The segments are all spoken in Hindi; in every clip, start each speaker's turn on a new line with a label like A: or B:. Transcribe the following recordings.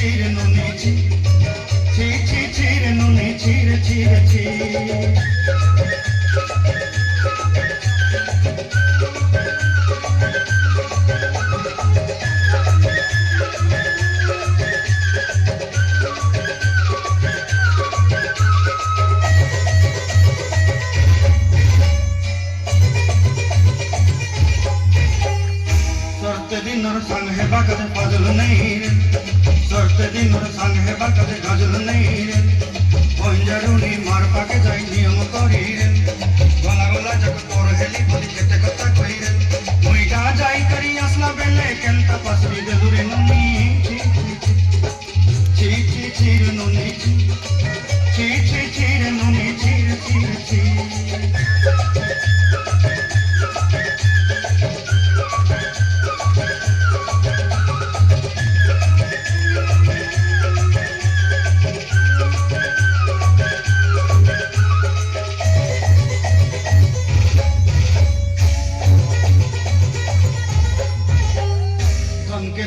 A: chire noni chi chi chi chire noni chire chire chi दिनों संग है बाकत फजल नहीं रे सरते दिनों संग है बाकत गजल नहीं रे पंजरुनी मार पाके जाई नियम करी रे गला गला जग तोर हेली बोली केते कथा कई रे मुई गा जाई करी असला बेले केंता पसरी देलुरे ननी ची ची ची ची रे ननी ची ची ची ची रे ननी ची ची ची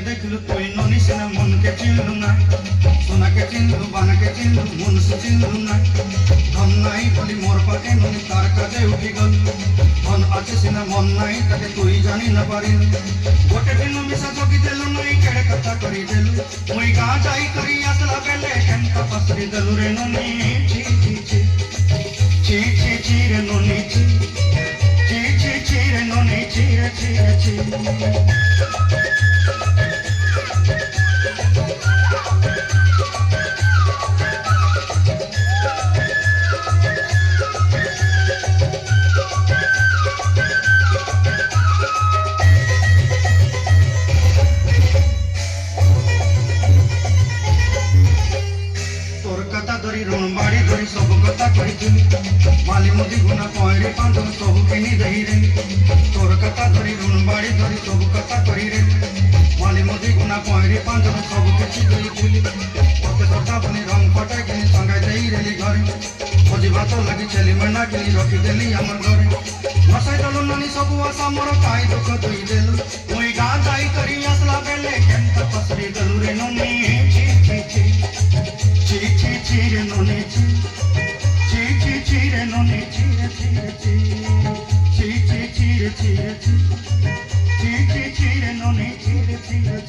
A: देखलू तुई ननी सिना मन के चिल्लू ना सोना के चिल्लू बाना के चिल्लू मन से चिल्लू ना धन नाई बोली मोर पाके ननी तार काजे उठी गल धन आछे सिना मन नाई ताके तुई जानी ना पारी गोटे दिन मिसा जोगी देलू नई केड़े कथा करी देलू मुई गा जाई करी असला बेले केंता पसरी देलू रे ननी ची ची ची ची ची ची रे ननी ची ची ची ची रे ननी ची रे ची रे ची रणबाड़ी धरी सब कथा कही माली मुदी गुना पहरी पांच सब किनी दही रे तोर कथा धरी रणबाड़ी धरी सब कथा कही रे माली मुदी गुना पहरी पांच सब किसी दही तोते सदा बनी रंग पटा किनी संगाई दही रेली घरे खोजी भात लगी छेली मेंढा किनी रखी देली हमर घरे नसाई दलु ननी सब आशा मोर काई दुख दुई देलु मुई गा जाई करी असला बेले केंता पसरी देलु रे ननी ची ची ची ची ची ची रे ननी ची ची ची ची रे ननी ची रे ची रे ची ची ची ची रे ची रे ची ची ची ची रे ननी ची रे ची रे